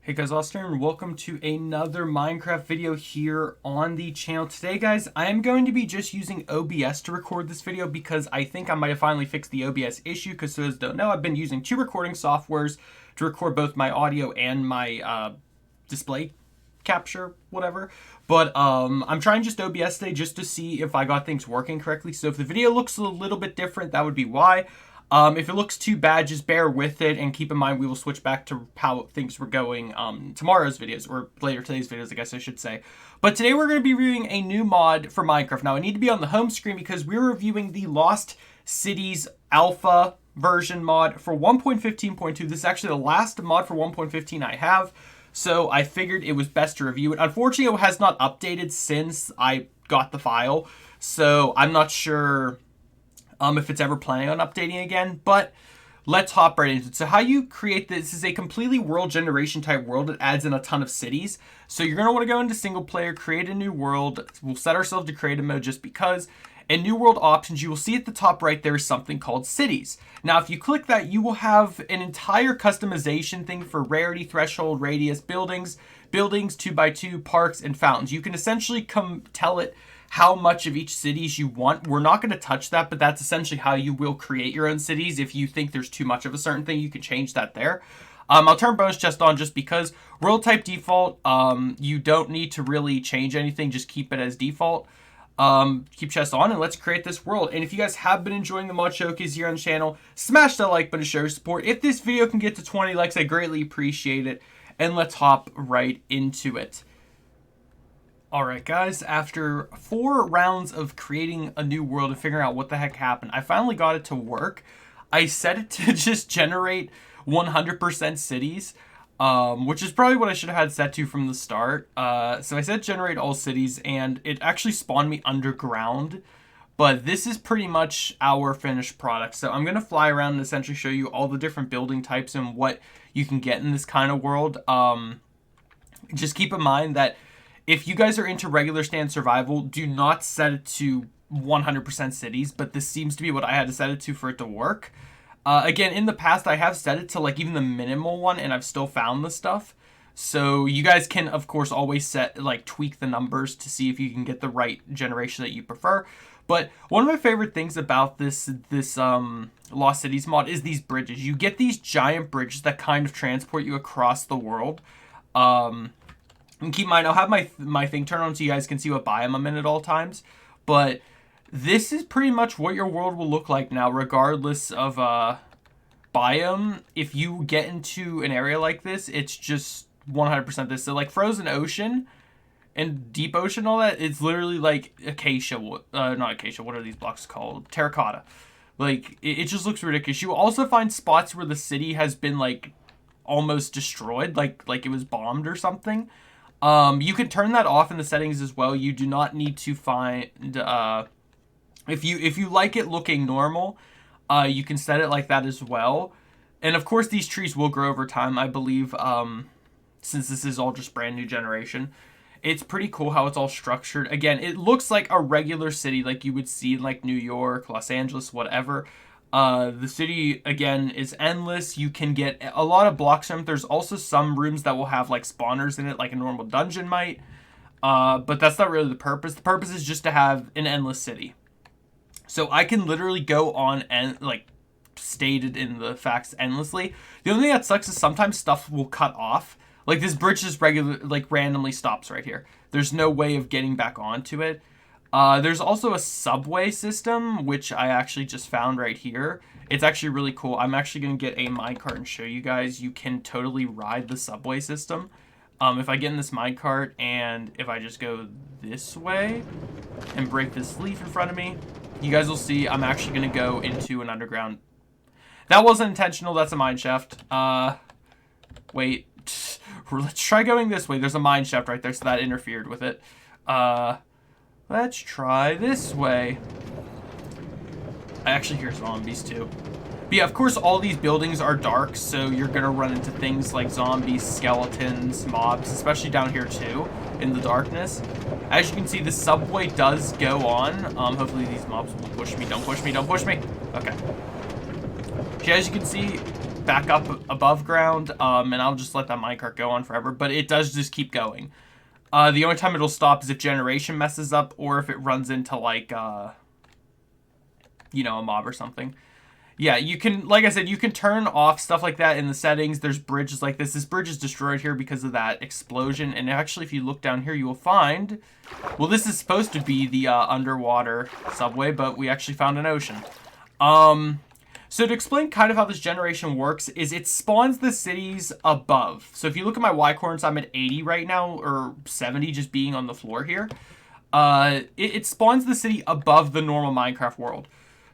Hey guys, Austin, and welcome to another Minecraft video here on the channel. Today, guys, I am going to be just using OBS to record this video because I think I might have finally fixed the OBS issue. Because those who don't know, I've been using two recording softwares to record both my audio and my display capture, whatever. But I'm trying just OBS today just to see if I got things working correctly. So if the video looks a little bit different, that would be why. If it looks too bad, just bear with it, and keep in mind we will switch back to how things were going tomorrow's videos, or later today's videos, I guess I should say. But today we're going to be reviewing a new mod for Minecraft. Now, I need to be on the home screen because we're reviewing the Lost Cities Alpha version mod for 1.15.2. This is actually the last mod for 1.15 I have, so I figured it was best to review it. Unfortunately, it has not updated since I got the file, so I'm not sure if it's ever planning on updating again, but let's hop right into it. So how you create this is a completely world generation type world. It adds in a ton of cities. So you're going to want to go into single player, create a new world. We'll set ourselves to creative mode just because. In new world options, you will see at the top right there is something called cities. Now, if you click that, you will have an entire customization thing for rarity, threshold, radius, buildings, 2x2, parks, and fountains. You can essentially tell it how much of each cities you want. We're not going to touch that, but that's essentially how you will create your own cities. If you think there's too much of a certain thing, you can change that there. I'll turn bonus chest on just because world type default, you don't need to really change anything. Just keep it as default. Keep chest on, and let's create this world. And if you guys have been enjoying the mod showcase here on the channel, smash that like button to show your support. If this video can get to 20 likes, I greatly appreciate it. And let's hop right into it. Alright guys, after 4 rounds of creating a new world and figuring out what the heck happened, I finally got it to work. I set it to just generate 100% cities, which is probably what I should have had set to from the start. So I said generate all cities, and it actually spawned me underground. But this is pretty much our finished product. So I'm going to fly around and essentially show you all the different building types and what you can get in this kind of world. Just keep in mind that if you guys are into regular stand survival, do not set it to 100% cities, but this seems to be what I had to set it to for it to work. Again, in the past, I have set it to like even the minimal one, and I've still found the stuff. So you guys can, of course, always tweak the numbers to see if you can get the right generation that you prefer. But one of my favorite things about this Lost Cities mod is these bridges. You get these giant bridges that kind of transport you across the world. And keep in mind, I'll have my thing turned on so you guys can see what biome I'm in at all times. But this is pretty much what your world will look like now, regardless of biome. If you get into an area like this, it's just 100% this. So like frozen ocean and deep ocean, all that, it's literally like acacia. Not acacia. What are these blocks called? Terracotta. Like it just looks ridiculous. You will also find spots where the city has been like almost destroyed, like it was bombed or something. You can turn that off in the settings as well. You do not need to find, if you like it looking normal, you can set it like that as well. And of course, these trees will grow over time, I believe, since this is all just brand new generation. It's pretty cool how it's all structured. Again, it looks like a regular city like you would see in like New York, Los Angeles, whatever. The city, again, is endless. You can get a lot of blocks from it. There's also some rooms that will have like spawners in it, like a normal dungeon might. But that's not really the purpose. The purpose is just to have an endless city. So I can literally go on and like stated in the facts endlessly. The only thing that sucks is sometimes stuff will cut off. Like this bridge just randomly stops right here. There's no way of getting back onto it. There's also a subway system, which I actually just found right here. It's actually really cool. I'm actually going to get a minecart and show you guys. You can totally ride the subway system. If I get in this minecart and if I just go this way and break this leaf in front of me, you guys will see I'm actually going to go into an underground. That wasn't intentional. That's a mine shaft. Wait. Let's try going this way. There's a mine shaft right there, so that interfered with it. Let's try this way. I actually hear zombies too. But yeah, of course, all these buildings are dark, so you're going to run into things like zombies, skeletons, mobs, especially down here too, in the darkness. As you can see, the subway does go on. Hopefully these mobs won't push me. Don't push me. Don't push me. Okay. So as you can see, back up above ground, and I'll just let that minecart go on forever, but it does just keep going. The only time it'll stop is if generation messes up, or if it runs into, like, you know, a mob or something. Yeah, you can, like I said, you can turn off stuff like that in the settings. There's bridges like this. This bridge is destroyed here because of that explosion. And actually, if you look down here, you will find, well, this is supposed to be the underwater subway, but we actually found an ocean. So to explain kind of how this generation works is it spawns the cities above. So if you look at my Y coordinates, I'm at 80 right now, or 70 just being on the floor here. It spawns the city above the normal Minecraft world.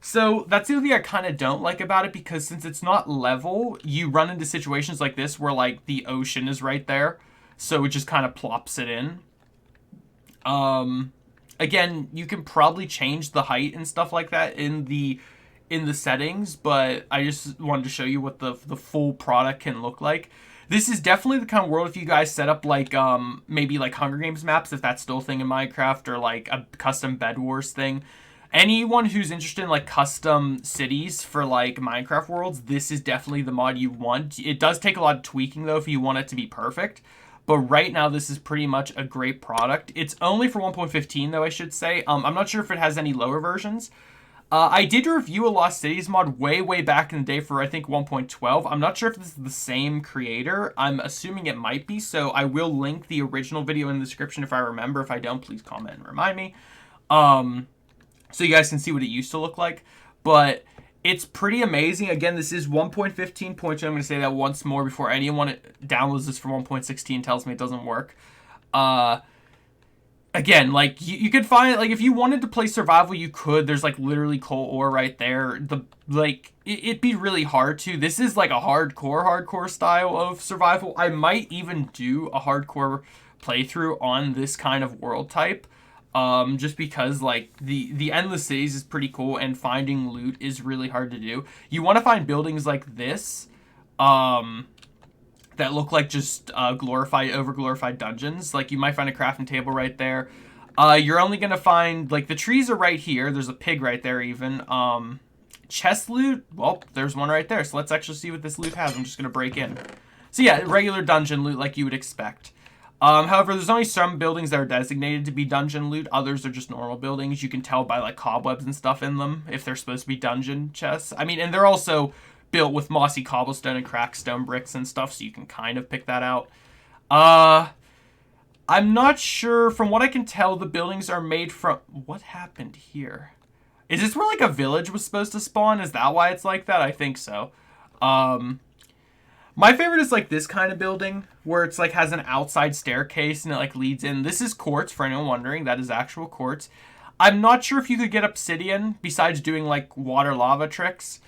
So that's the other thing I kind of don't like about it, because since it's not level, you run into situations like this where, like, the ocean is right there. So it just kind of plops it in. Again, you can probably change the height and stuff like that in the settings, but I just wanted to show you what the full product can look like. This is definitely the kind of world if you guys set up, like, maybe, like, Hunger Games maps, if that's still a thing in Minecraft, or, like, a custom Bed Wars thing. Anyone who's interested in, like, custom cities for, like, Minecraft worlds, this is definitely the mod you want. It does take a lot of tweaking, though, if you want it to be perfect. But right now, this is pretty much a great product. It's only for 1.15, though, I should say. I'm not sure if it has any lower versions. I did review a Lost Cities mod way back in the day for, I think, 1.12. I'm not sure if this is the same creator. I'm assuming it might be, so I will link the original video in the description if I remember. If I don't, please comment and remind me. So you guys can see what it used to look like. But it's pretty amazing. Again, this is 1.15.2. I'm going to say that once more before anyone downloads this for 1.16 and tells me it doesn't work. Again, like, you could find, like, if you wanted to play survival, you could. There's, like, literally coal ore right there. It'd be really hard to. This is, like, a hardcore style of survival. I might even do a hardcore playthrough on this kind of world type. Just because, like, the endless cities is pretty cool, and finding loot is really hard to do. You want to find buildings like this, that look like just over-glorified dungeons. Like, you might find a crafting table right there. You're only going to find, like, the trees are right here. There's a pig right there even. Chest loot, well, there's one right there. So let's actually see what this loot has. I'm just going to break in. So yeah, regular dungeon loot like you would expect. However, there's only some buildings that are designated to be dungeon loot. Others are just normal buildings. You can tell by, like, cobwebs and stuff in them if they're supposed to be dungeon chests. I mean, and they're also built with mossy cobblestone and cracked stone bricks and stuff, so you can kind of pick that out. I'm not sure. From what I can tell, the buildings are made from... What happened here? Is this where, like, a village was supposed to spawn? Is that why it's like that? I think so. My favorite is, like, this kind of building, where it's, like, has an outside staircase and it, like, leads in. This is quartz, for anyone wondering. That is actual quartz. I'm not sure if you could get obsidian, besides doing, like, water lava tricks.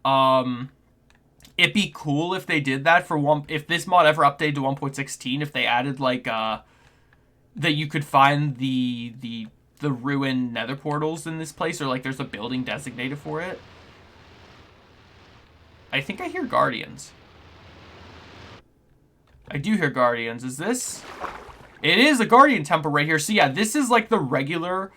It'd be cool if they did that for if this mod ever updated to 1.16, if they added, like, that you could find the ruined nether portals in this place, or, like, there's a building designated for it. I think I hear guardians. I do hear guardians. Is this? It is a guardian temple right here. So yeah, this is like the regular,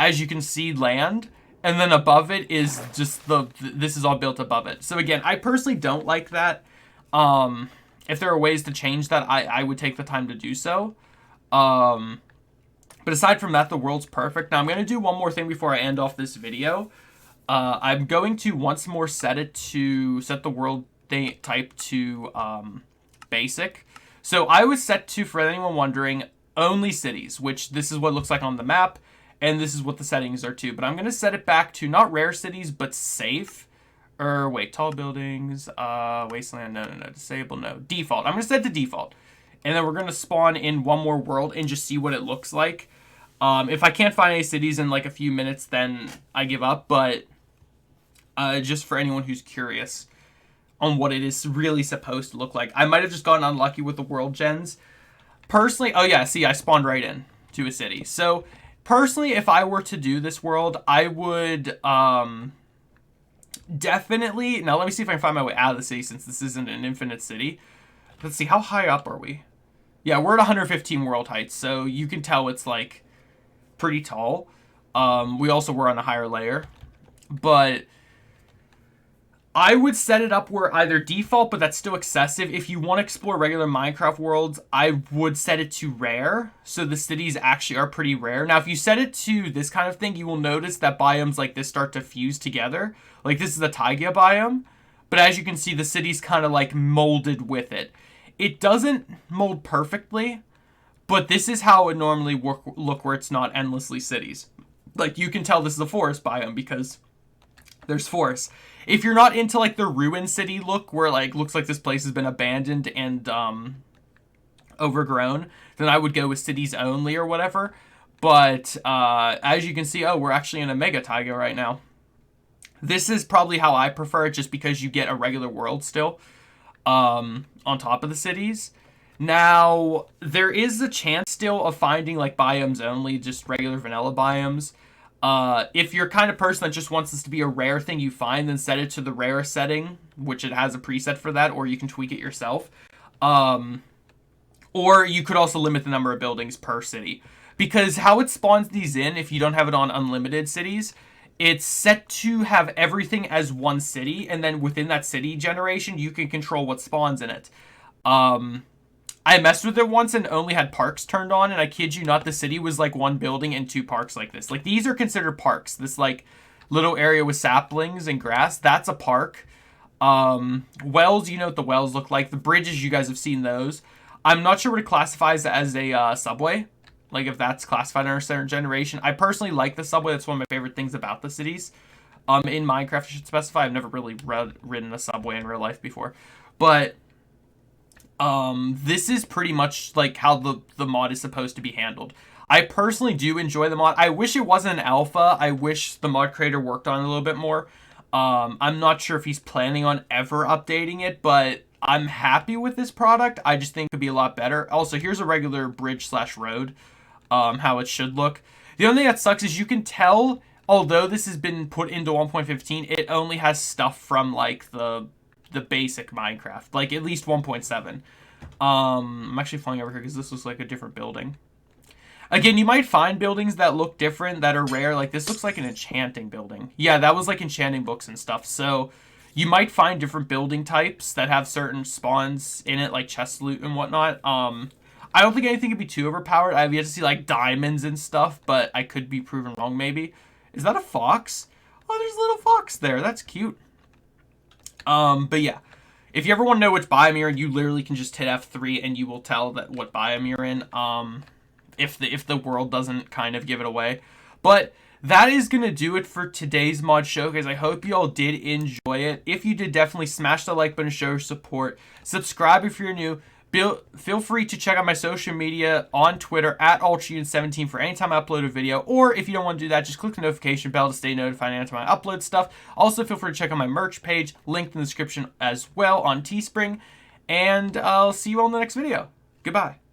as you can see, land. And then above it is just this is all built above it. So again, I personally don't like that. If there are ways to change that, I would take the time to do so. But aside from that, the world's perfect. Now I'm going to do one more thing before I end off this video. I'm going to once more set the world type to basic. So I was set to, for anyone wondering, only cities, which this is what it looks like on the map. And this is what the settings are too. But I'm going to set it back to not rare cities, but safe. Wait, tall buildings, wasteland, no, disable, no. Default. I'm going to set it to default. And then we're going to spawn in one more world and just see what it looks like. If I can't find any cities in like a few minutes, then I give up. But just for anyone who's curious on what it is really supposed to look like. I might have just gotten unlucky with the world gens. Personally, oh yeah, see, I spawned right in to a city. So personally, if I were to do this world, I would definitely... Now, let me see if I can find my way out of the city since this isn't an infinite city. Let's see, how high up are we? Yeah, we're at 115 world heights, so you can tell it's, like, pretty tall. We also were on a higher layer. But I would set it up where either default, but that's still excessive. If you want to explore regular Minecraft worlds, I would set it to rare. So the cities actually are pretty rare. Now, if you set it to this kind of thing, you will notice that biomes like this start to fuse together. Like this is the taiga biome. But as you can see, the city's kind of like molded with it. It doesn't mold perfectly, but this is how it normally look where it's not endlessly cities. Like you can tell this is a forest biome because there's forest. If you're not into like the ruin city look where like looks like this place has been abandoned and overgrown, then I would go with cities only or whatever. But as you can see, oh, we're actually in a mega taiga right now. This is probably how I prefer it just because you get a regular world still on top of the cities. Now, there is a chance still of finding like biomes only, just regular vanilla biomes. If you're kind of person that just wants this to be a rare thing you find, then set it to the rare setting, which it has a preset for that, or you can tweak it yourself. Or you could also limit the number of buildings per city. Because how it spawns these in, if you don't have it on unlimited cities, it's set to have everything as one city, and then within that city generation, you can control what spawns in it. I messed with it once and only had parks turned on, and I kid you not, the city was like one building and 2 parks like this. Like, these are considered parks. This, like, little area with saplings and grass, that's a park. Wells, you know what the wells look like. The bridges, you guys have seen those. I'm not sure what it classifies as a subway. Like, if that's classified under a certain generation. I personally like the subway. That's one of my favorite things about the cities. In Minecraft, I should specify. I've never really ridden a subway in real life before. But this is pretty much like how the mod is supposed to be handled. I personally do enjoy the mod. I wish it wasn't an alpha. I wish the mod creator worked on it a little bit more. I'm not sure if he's planning on ever updating it, but I'm happy with this product. I just think it could be a lot better. Also, here's a regular bridge/road, how it should look. The only thing that sucks is you can tell, although this has been put into 1.15, it only has stuff from like the basic Minecraft, like at least 1.7. I'm actually flying over here because this looks like a different building. Again, you might find buildings that look different, that are rare. Like this looks like an enchanting building. Yeah, that was like enchanting books and stuff. So you might find different building types that have certain spawns in it, like chest loot and whatnot. I don't think anything could be too overpowered. I've yet to see like diamonds and stuff, but I could be proven wrong maybe. Is that a fox? Oh, there's a little fox there. That's cute. But yeah, if you ever want to know which biome you're in, you literally can just hit F3 and you will tell that what biome you're in, if the world doesn't kind of give it away. But that is going to do it for today's mod showcase. I hope you all did enjoy it. If you did, definitely smash the like button to show your support. Subscribe if you're new. Feel free to check out my social media on Twitter at AltReunion17 for anytime I upload a video. Or if you don't want to do that, just click the notification bell to stay notified anytime I upload stuff. Also, feel free to check out my merch page, linked in the description as well on Teespring. And I'll see you all in the next video. Goodbye.